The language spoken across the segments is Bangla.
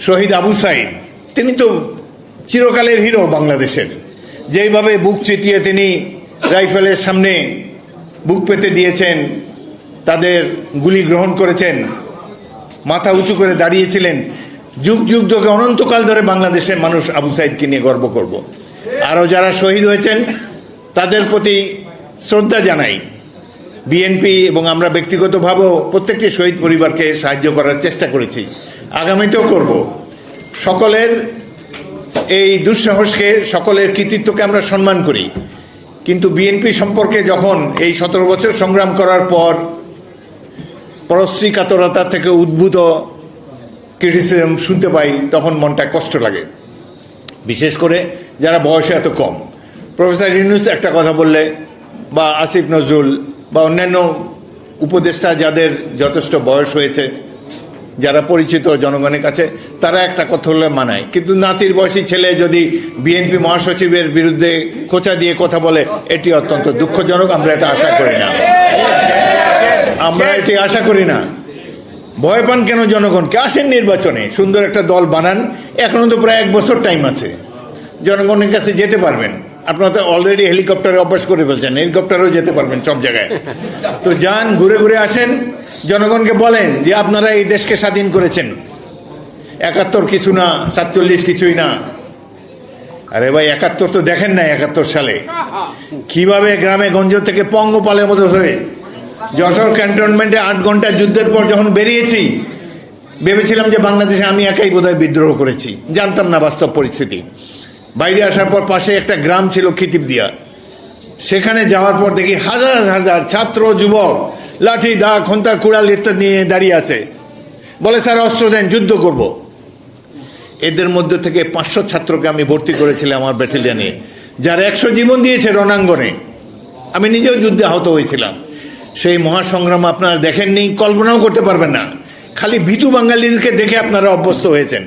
শহীদ আবু সাইদ, তিনি তো চিরকালের হিরো বাংলাদেশের। যেইভাবে বুক চিতিয়ে তিনি রাইফেলের সামনে বুক পেতে দিয়েছেন, তাদের গুলি গ্রহণ করেছেন, মাথা উঁচু করে দাঁড়িয়েছিলেন, যুগ যুগ ধরে অনন্তকাল ধরে বাংলাদেশের মানুষ আবু সাইদকে নিয়ে গর্ব করব। আরও যারা শহীদ হয়েছেন তাদের প্রতি শ্রদ্ধা জানাই। বিএনপি এবং আমরা ব্যক্তিগতভাবেও প্রত্যেকটি শহীদ পরিবারকে সাহায্য করার চেষ্টা করেছি, আগামীতেও করব। সকলের এই দুঃসাহসকে, সকলের কৃতিত্বকে আমরা সম্মান করি, কিন্তু বিএনপি সম্পর্কে যখন এই 17 বছর সংগ্রাম করার পর পরশ্রীকাতরতা থেকে উদ্ভূত ক্রিটিসিজম শুনতে পাই, তখন মনটা কষ্ট লাগে, বিশেষ করে যারা বয়সে এত কম। প্রফেসর ইউনূস একটা কথা বললে, বা আসিফ নজরুল বা অন্যান্য উপদেষ্টা যাদের যথেষ্ট বয়স হয়েছে, যারা পরিচিত জনগণের কাছে, তারা একটা কথা বললে মানায়, কিন্তু নাতির বয়সী ছেলে যদি বিএনপি মহাসচিবের বিরুদ্ধে খোঁচা দিয়ে কথা বলে, এটি অত্যন্ত দুঃখজনক। আমরা এটা আশা করি না, আমরা এটি আশা করি না। ভয় পান কেন জনগণকে? আসেন নির্বাচনে, সুন্দর একটা দল বানান, এখনো তো প্রায় 1 বছর টাইম আছে, জনগণের কাছে যেতে পারবেন। আপনারা তো অলরেডি হেলিকপ্টারে অভ্যাস করে ফেলছেন, হেলিকপ্টারেও যেতে পারবেন সব জায়গায়। তো যান, ঘুরে ঘুরে আসেন, জনগণকে বলেন যে আপনারা এই দেশকে স্বাধীন করেছেন, 71 কিছু না, 47 কিছুই না। আরে ভাই, 71 তো দেখেন না, 71 সালে কিভাবে গ্রামে গঞ্জ থেকে পঙ্গপালের মতো ধরে যশোর ক্যান্টনমেন্টে 8 ঘন্টা যুদ্ধের পর যখন বেরিয়েছি, ভেবেছিলাম যে বাংলাদেশে আমি একাই বোধহয় বিদ্রোহ করেছি, জানতাম না বাস্তব পরিস্থিতি। বাইরে আসার পর পাশে একটা গ্রাম ছিল খিতিবদিয়া, সেখানে যাওয়ার পর দেখি হাজার হাজার ছাত্র যুবক লাঠি, দা, খন্তা, কুড়াল ইত্যাদি নিয়ে দাঁড়িয়ে আছে, বলে স্যার অস্ত্র দেন, যুদ্ধ করব। এদের মধ্যে থেকে 500 ছাত্রকে আমি ভর্তি করেছিলাম আমার ব্যাটালিয়নে, যারা 100 জীবন দিয়েছে রণাঙ্গনে। আমি নিজেও যুদ্ধে আহত হয়েছিলাম। সেই মহাসংগ্রাম আপনারা দেখেননি, কল্পনাও করতে পারবেন না। খালি ভীতু বাঙালিদেরকে দেখে আপনারা অভ্যস্ত হয়েছেন,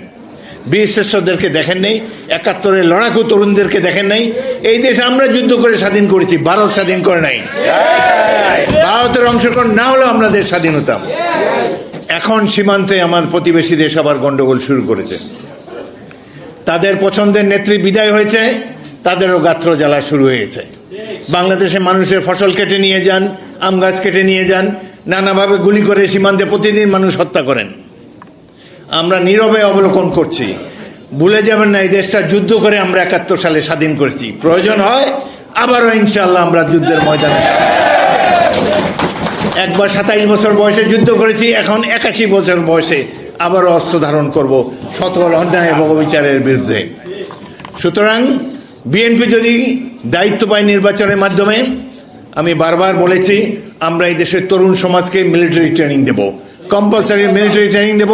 বীর শ্রেষ্ঠদেরকে দেখেন নাই, 71-এর লড়াকু তরুণদেরকে দেখেন নাই। এই দেশ আমরা যুদ্ধ করে স্বাধীন করেছি, ভারত স্বাধীন করে নাই। ভারতের অংশগ্রহণ না হলেও আমরা দেশ স্বাধীন হতাম। এখন সীমান্তে আমার প্রতিবেশী দেশ আবার গন্ডগোল শুরু করেছে, তাদের পছন্দের নেত্রী বিদায় হয়েছে, তাদেরও গাত্র জ্বালা শুরু হয়েছে। বাংলাদেশে মানুষের ফসল কেটে নিয়ে যান, আম গাছ কেটে নিয়ে যান, নানাভাবে গুলি করে সীমান্তে প্রতিদিন মানুষ হত্যা করেন। আমরা নীরবে অবলোকন করছি। ভুলে যাবেন না, এই দেশটা যুদ্ধ করে আমরা 71 সালে স্বাধীন করেছি। প্রয়োজন হয় আবারও ইনশাআল্লাহ আমরা যুদ্ধের ময়দানে। একবার 27 বছর বয়সে যুদ্ধ করেছি, এখন 81 বছর বয়সে আবারও অস্ত্র ধারণ করব সকল অন্যায় এবং অবিচারের বিরুদ্ধে। সুতরাং বিএনপি যদি দায়িত্ব পায় নির্বাচনের মাধ্যমে, আমি বারবার বলেছি আমরা এই দেশের তরুণ সমাজকে মিলিটারি ট্রেনিং দেব, কম্পালসারি মিলিটারি ট্রেনিং দেব,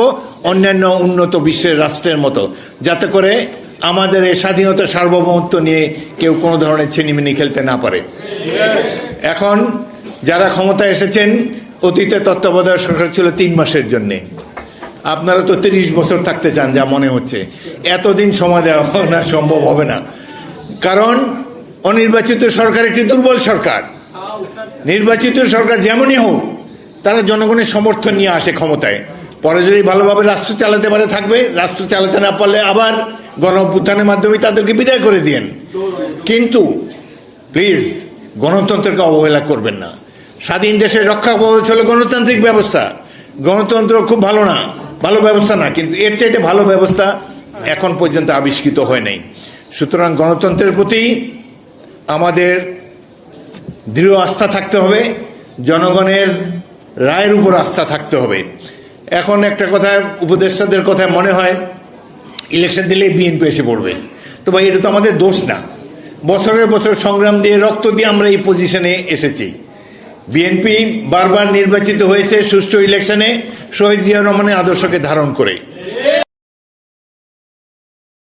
অন্যান্য উন্নত বিশ্বের রাষ্ট্রের মতো, যাতে করে আমাদের এই স্বাধীনতা সার্বভৌমত্ব নিয়ে কেউ কোনো ধরনের ছিনিমিনি খেলতে না পারে। এখন যারা ক্ষমতায় এসেছেন, অতীতে তত্ত্বাবধায়ক সরকার ছিল 3 মাসের জন্যে, আপনারা তো 30 বছর থাকতে চান যা মনে হচ্ছে। এতদিন সময় দেওয়া না, সম্ভব হবে না, কারণ অনির্বাচিত সরকার একটি দুর্বল সরকার। নির্বাচিত সরকার যেমনই হোক, তারা জনগণের সমর্থন নিয়ে আসে ক্ষমতায়, পরে যদি ভালোভাবে রাষ্ট্র চালাতে পারে থাকবে, রাষ্ট্র চালাতে না পারলে আবার গণ অভ্যুত্থানের মাধ্যমে তাদেরকে বিদায় করে দিয়েন। কিন্তু প্লিজ গণতন্ত্রকে অবহেলা করবেন না। স্বাধীন দেশের রক্ষা কবচ হলো গণতান্ত্রিক ব্যবস্থা। গণতন্ত্র খুব ভালো না, ভালো ব্যবস্থা না, কিন্তু এর চাইতে ভালো ব্যবস্থা এখন পর্যন্ত আবিষ্কৃত হয় নাই। সুতরাং গণতন্ত্রের প্রতি আমাদের দৃঢ় আস্থা থাকতে হবে, জনগণের রায়ের উপর আস্থা থাকতে হবে। এখন একটা কথা, উপদেষ্টাদের কথা মনে হয় ইলেকশন দিলে বিএনপি এসে পড়বে। তো ভাই, এটা তো আমাদের দোষ না। বছরের বছর সংগ্রাম দিয়ে, রক্ত দিয়ে আমরা এই পজিশনে এসেছি। বিএনপি বারবার নির্বাচিত হয়েছে সুষ্ঠু ইলেকশনে শহীদ জিয়া রহমানের আদর্শকে ধারণ করে।